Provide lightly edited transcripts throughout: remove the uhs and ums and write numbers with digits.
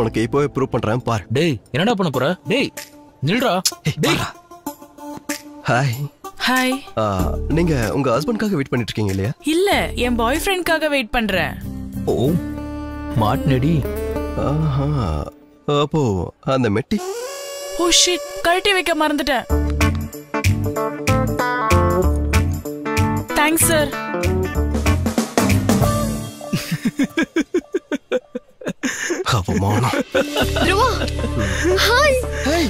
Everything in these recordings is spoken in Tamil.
உனக்கு இப்போவே ப்ரூவ் பண்றேன் பாரு. டேய் என்னடா பண்ண போற? டேய் நில்றா. டேய் ஹாய். ஹாய். நீங்க உங்க ஹஸ்பண்ட்காக வெயிட் பண்ணிட்டு இருக்கீங்க இல்லையா? இல்ல, என் பாய் ஃப்ரெண்ட்காக வெயிட் பண்றேன். ஓ மாட்னடி. அப்போ அந்த மெட்டி. ஓ ஷிட், கழட்டி வைக்க மறந்துட்டேன். Thanks sir. அவமானம். த்ருவா ஹாய். ஹாய்.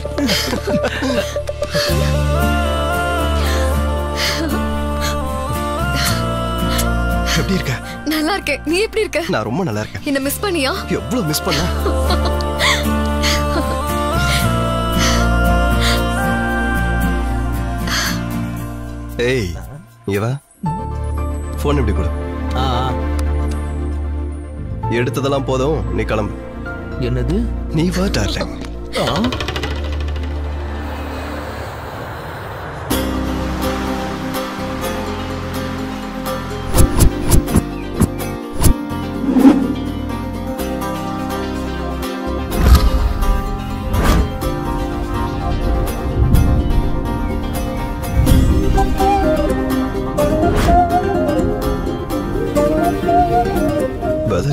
எப்படி இருக்க? நல்லா இருக்கேன். நீ எப்படி இருக்க? நான் ரொம்ப நல்லா இருக்கேன். என்ன மிஸ் பண்ணியா? எவ்வளவு மிஸ் பண்ண. ஏய் இங்க வா. போன் எப்படி கொடு. எடுத்ததெல்லாம் போதும், நீ கிளம்பு. என்னது? நீ வா டார்லிங்.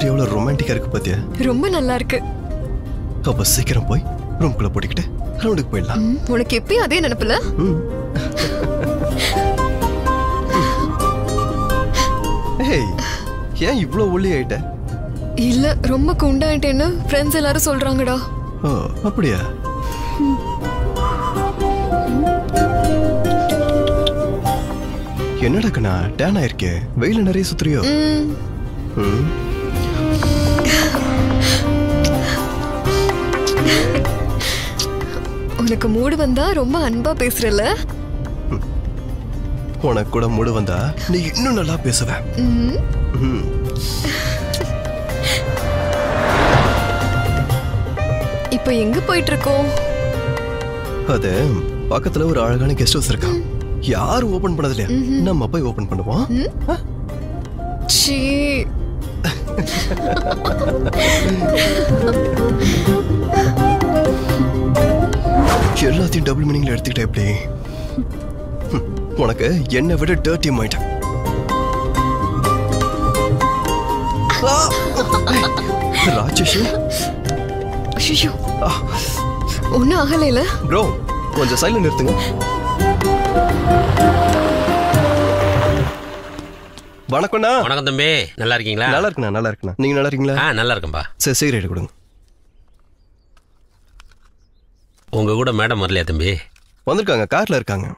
எவ்வளவு ரொமான்டிக்கா இருக்கு பாத்தியா? ரொம்ப நல்லா இருக்கு. அப்ப சீக்கிரம் போய் ரூம்குள்ள போட்டுக்கிட்டு ரவுண்டுக்கு போயிடலாம். உனக்கு எப்பயும் அதே நினைப்புல? ஏய் ஏன் இவ்ளோ ஒல்லி ஆயிட்ட? இல்ல ரொம்ப குண்டாயிட்டேன்னு ஃப்ரெண்ட்ஸ் எல்லாரும் சொல்றாங்கடா. ஓ அப்படியா? என்னடா கண்ணா டேன் ஆயிருக்கே, வெயில நிறைய சுத்துறியோ? உனக்கு மூடு வந்தா ரொம்ப அன்பா பேசுறல. உனக்கு கூட மூடு வந்தா நீ இன்னும் நல்லா பேசுவ. இப்போ எங்க போயிட்டு இருக்கோம்? அது பக்கத்துல ஒரு அழகான கெஸ்ட் ஹவுஸ் இருக்கா. யாரும் ஓபன் பண்ணது இல்லையா? நம்ம போய் ஓபன் பண்ணுவோம். சீ எல்லாத்தையும் டபுள் மீனிங்ல எடுத்துக்கிட்ட எப்படி? உனக்கு என்னை விட டர்ட்டி மைண்ட். ராட்சசி. ஐயோ ஒன்னும் ஆகலைல. ப்ரோ கொஞ்சம் சைலண்ட் நிறுத்துங்க. வணக்கம்ண்ணா. வணக்கம் தம்பி, நல்லா இருக்கீங்களா? நல்லா இருக்குண்ணா. நல்லா இருக்குண்ணா. நீங்க நல்லா இருக்கீங்களா? நல்லா இருக்கேன்பா. சரி சிகரெட் கொடுங்க. உங்க கூட மேடம் வரலையா தம்பி? வந்திருக்காங்க, கார்ல இருக்காங்க.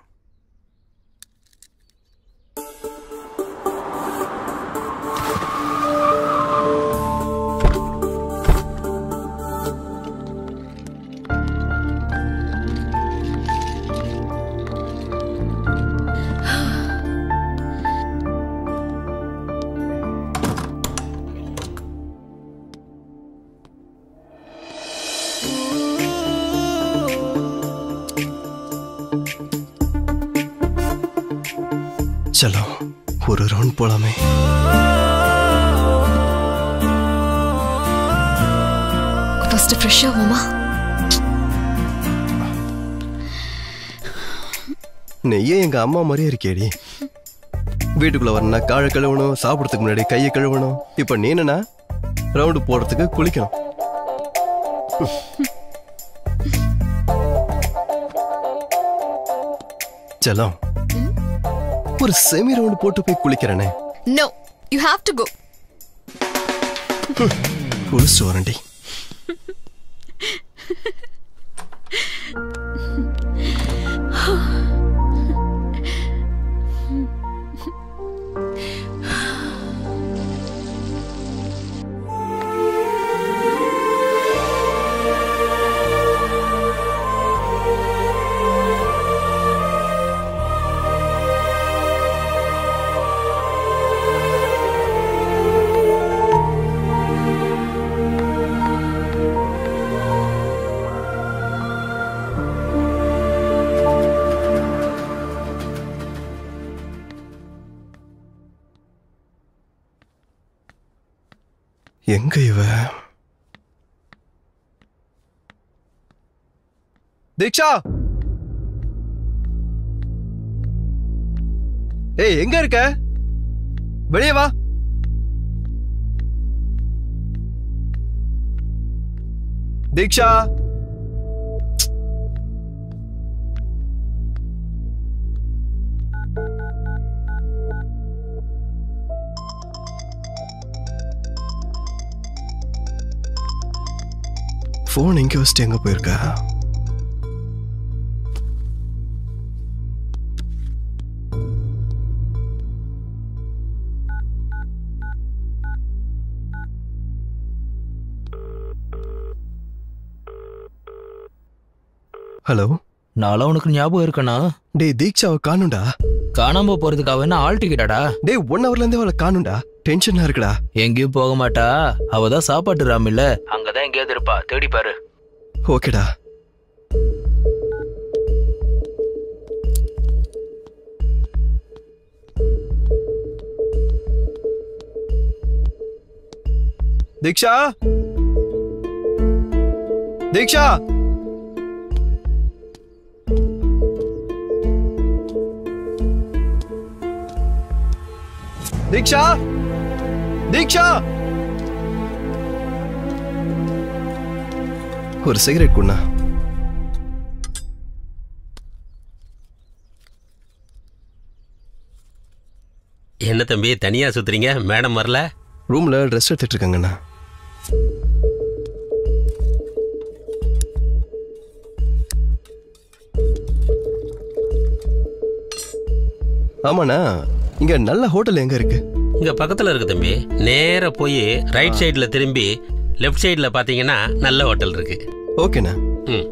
चलो ஒரு ரவுண்ட் போலாமே. First fresh ஆவோமா? நெய்யே எங்க அம்மா மாதிரியே இருக்கேடி. வீட்டுக்குள்ள வரணும்னா காலை கழுவணும், சாப்பிடறதுக்கு முன்னாடி கையை கழுவணும். இப்ப நீ என்னன்னா ரவுண்டு போடுறதுக்கு குளிக்கணும். செல்லம் ஒரு செமி ரவுண்ட் போட்டு போய் குளிக்கிறேனே. No you have to go. குளிச்சு வரண்டி. எங்க இவ? தீக்ஷா ஏய் எங்க இருக்க? வெளியே வா. தீக்ஷா போன் எங்க வச்சுட்டு எங்க போயிருக்கா? ஹலோ, நான்லாம் உனக்கு ஞாபகம் இருக்கனா? டேய் தீக்ஷாவை காணும்டா. காணாம போறதுக்கு அவ என்ன ஆள் டிக்கெட்டாடா? டேய் 1 hourல இருந்தே அவளை காணும்டா. டென்ஷனா இருக்குடா. எங்கேயும் போக மாட்டா. அவதான் சாப்பாட்டு ராமில்ல, அங்கதான் எங்கேயாவது இருப்பா. தேடி பாரு. ஓகேடா. தீக்ஷா தீக்ஷா தீக்ஷா தீக்ஷா ஒரு சிகரெட் குண்ணா. என்ன தம்பி தனியா சுத்துறீங்க? மேடம் வரல? ரூம்ல ட்ரெஸ் எடுத்துட்டு இருக்காங்கண்ணா. ஆமாண்ணா, இங்க நல்ல ஹோட்டல் எங்க இருக்கு? இங்க பக்கத்துல இருக்கு தம்பி. நேரா போய் ரைட் சைடுல திரும்பி லெஃப்ட் சைடுல பாத்தீங்கன்னா நல்ல ஹோட்டல் இருக்கு. ஓகேண்ணா. ம்.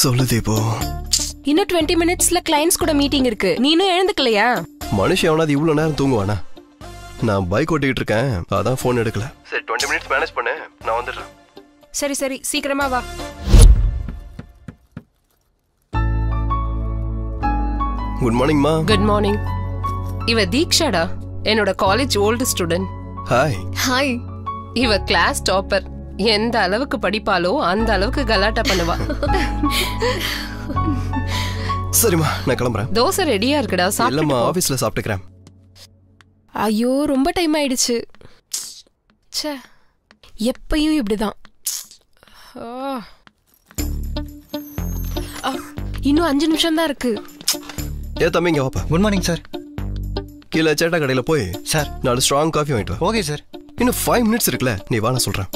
சொல்லு தீபோ. இன்னும் 20 minutesல கிளையன்ட்ஸ் கூட மீட்டிங் இருக்கு. நீ இன்னும் எழுந்துக்கலையா? மனுஷன் எவனாவது இவ்வளவு நேரம் தூங்குவானா? நான் பைக் ஓட்டிக்கிட்டு இருக்கேன், அதான் போன் எடுக்கல. சரி 20 minutes மேனேஜ் பண்ணு, நான் வந்துடுறேன். சரி சரி, சீக்கிரமா வா. குட் மார்னிங் மா. Good morning. இவ தீக்ஷாடா, என்னோட college old student. Hi. Hi. இவ கிளாஸ் டாப்பர். எந்த அளவுக்கு படிப்பாலோ அந்த அளவுக்கு கலாட்டா பண்ணுவா. சரிம்மா, நான் கிளம்புறேன். தோசை ரெடியா இருக்குடா, சாப்பிட்டு இல்லம்மா, போ. ஆபீஸ்ல சாப்பிட்டுக்கிறேன். ஐயோ ரொம்ப டைம் ஆயிடுச்சு. ச்சே, எப்பயும் இப்படிதான். இன்னும் 5 நிமிஷம் தான் இருக்கு. ஏ தம்பி, இங்க வாப்பா. Good morning sir. கீழே சேட்டா கடையில போய் சார் 4 ஸ்ட்ராங் காஃபி வாங்கிட்டு வா. Okay sir. இன்னும் 5 minutes இருக்குல்ல, நீ வா, நான் சொல்றேன்.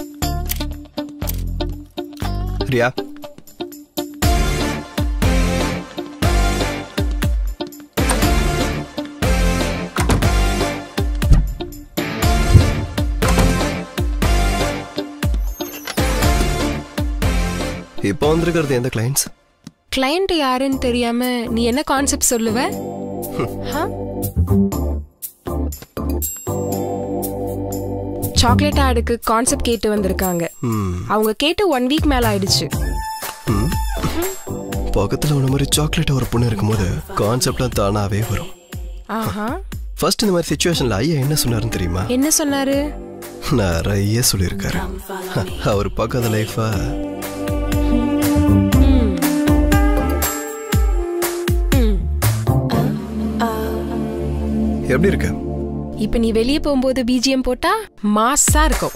ரியா, இப்போ வந்திருக்கிறது எந்த கிளைண்ட்ஸ்? கிளையண்ட் யாருன்னு தெரியாம நீ என்ன கான்செப்ட் சொல்லுவ? சாக்லேட் ஆடுக்கு கான்செப்ட் கேட்டு வந்திருக்காங்க. அவங்க கேட்டு 1 week மேல ஆயிடுச்சு. பக்கத்துல உன மாதிரி சாக்லேட் ஒரு பொண்ணு இருக்கும்போது கான்செப்ட்லாம் தானாவே வரும். ஆஹா. ஃபர்ஸ்ட் இந்த மாதிரி சிச்சுவேஷன்ல ஐயா என்ன சொன்னாருன்னு தெரியுமா? என்ன சொன்னாரு? நிறைய சொல்லியிருக்காரு. அவர் பக்கத்து லைஃபா எப்படி இருக்கு? இப்ப நீ வெளியே போகும்போது பிஜிஎம் போட்டா மாஸா இருக்கும்.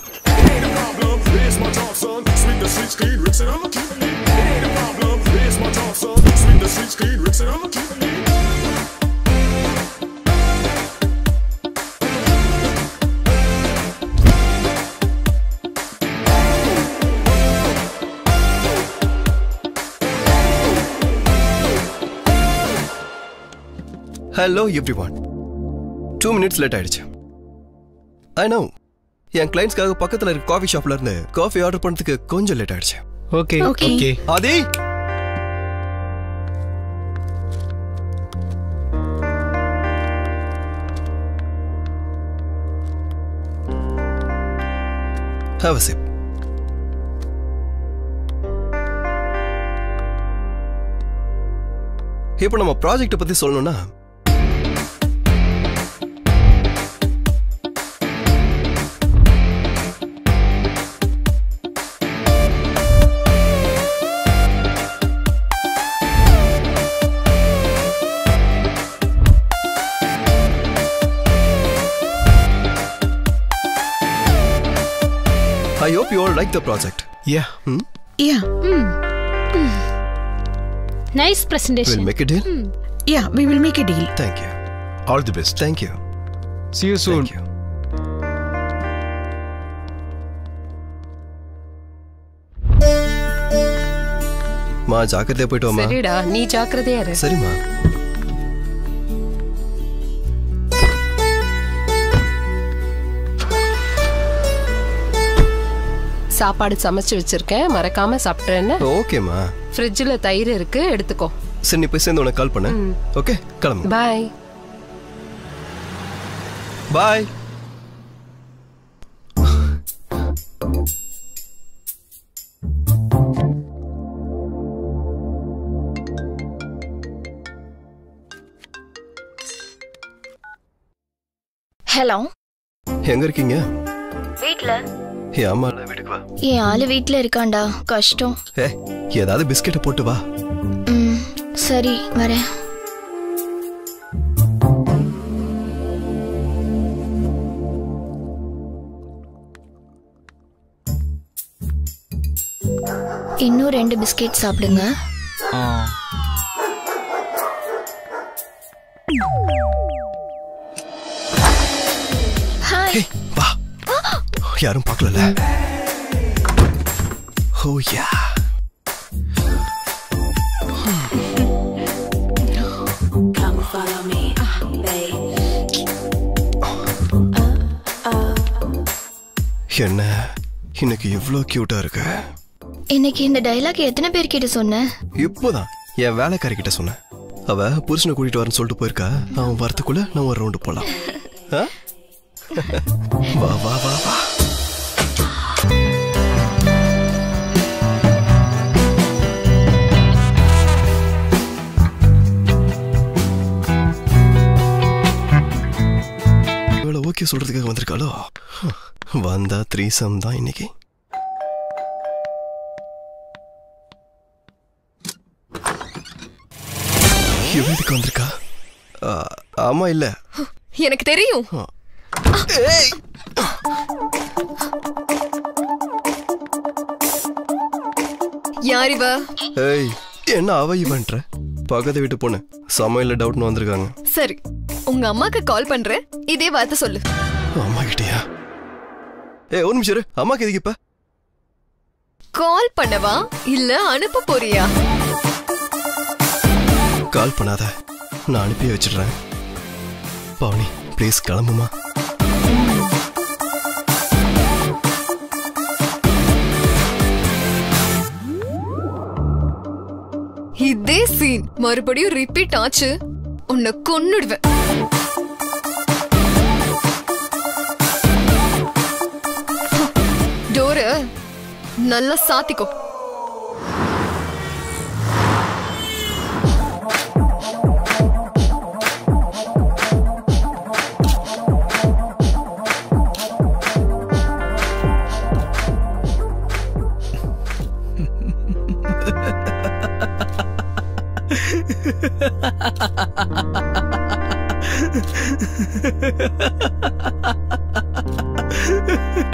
Hello everyone. 2 minutes லேட் ஆயிடுச்சு. ஐ நோ, என் கிளைண்ட்ஸ்க்காக பக்கத்துல இருக்க காஃபி ஷாப்ல இருந்து காஃபி ஆர்டர் பண்ணதுக்கு கொஞ்சம் லேட் ஆயிடுச்சு. Okay Okay. Okay. Aadhi have a sip. இப்போ நம்ம ப்ராஜெக்ட் பத்தி சொல்லணும்னா I hope you all like the project. Yeah. Yeah. Nice presentation. We'll make a deal. Yeah, we will make a deal. Thank you. All the best. Thank you. See you soon. Thank you. மா ஜாக்கிரதையா போயிட்டு வாமா. சரிடா, நீ ஜாக்கிரதையா இரு. சரிம்மா. சாப்பாடு சமைச்சு வச்சிருக்கேன், மறக்காம சாப்பிட்றேன்னு. ஓகேம்மா. ஃப்ரிட்ஜ்ல தயிர் இருக்கு, எடுத்துக்கோ. சரி, நீ போய் சேர்ந்து உனக்கு கால் பண்ணு. ஓகே, கிளம்பு. பாய். பாய். ஹலோ, எங்க இருக்கீங்க? வீட்ல. ஏன் அம்மா வீட்டுக்கு வா. என் ஆளு வீட்ல இருக்காண்டா, கஷ்டம். ஏதாவது பிஸ்கெட்டை போட்டு வா. சரி வரேன். இன்னும் 2 பிஸ்கெட் சாப்பிடுங்க. ஹாய். வா. யாரும் பார்க்கல. ஓ யா. என்ன இன்னைக்கு இவ்ளோ கியூட்டா இருக்கு. இன்னைக்கு இந்த டயலாக் எத்தனை பேர் கிட்ட சொன்ன? இப்போதான் என் வேலைக்காரி கிட்ட சொன்னேன். அவ புருஷனை கூட்டிட்டு வரேன்னு சொல்லிட்டு போயிருக்கா. அவன் வரத்துக்குள்ள நான் ஒரு ரவுண்டு போலாம். வா வா வா வா. இவ்வளவு ஓகே சொல்றதுக்காக வந்திருக்காளோ? வந்தா 3 தான் இன்னைக்கு. எதுக்கு வந்திருக்கா? ஆமா இல்ல எனக்கு தெரியும். யார் இவ? ஏய், என்ன அவ இவன்ற? பக்கத்து வீட்டு பொண்ணு சமையல்ல டவுட்னு வந்திருக்காங்க. சரி, உங்க அம்மாக்கு கால் பண்றேன், இதே வார்த்தை சொல்லு. அம்மா கிட்டயா? ஏய், ஒரு நிமிஷம் இரு. அம்மாக்கு எதுக்கு இப்ப கால் பண்ணவா இல்ல அனுப்ப போறியா? கால் பண்ணாத, நான் அனுப்பி வச்சிடுறேன். பவுனி ப்ளீஸ் கிளம்புமா. இதே சீன் மறுபடியும் ரிப்பீட் ஆச்சு, உன்னை கொன்னுடுவேன். டோர நல்லா சாத்திக்கோ.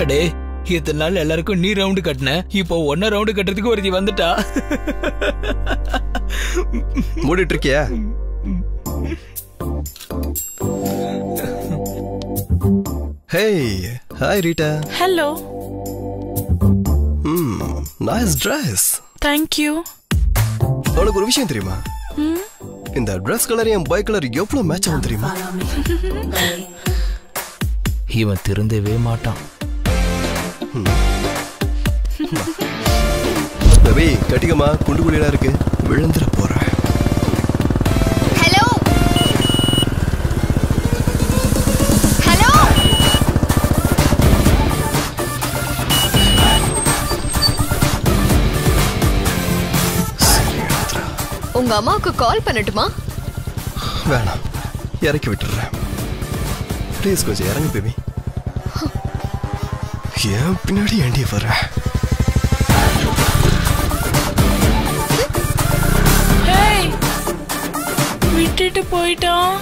அடே, இத்தனை நாள் எல்லாருக்கும் நீ ரவுண்டு கட்டின, இப்போ 1 ரவுண்டு கட்டுறதுக்கு ஒருத்தி வந்துட்டா. மூடிட்டு இருக்கியா? Hey, hi Rita. Hello. Nice dress. Thank you. உனக்கு ஒரு விஷயம் தெரியுமா? இந்த ட்ரெஸ் கலர் என் பைக் கலர் எவ்வளவு மேட்ச் ஆகும் தெரியுமா? இவன் திருந்தவே மாட்டான். பேபி கட்டிக்கமா, குண்டு குழியெல்லாம் இருக்கு, விழுந்துட போறேன். ஹலோ ஹலோ, உங்க அம்மாவுக்கு கால் பண்ணட்டுமா? வேணாம், இறக்கி விட்டுறேன். ப்ளீஸ் கொஞ்சம் இறங்கு பேபி. ஏன் பின்னாடி ஏண்டி வர? விட்டுட்டு போயிட்டான்.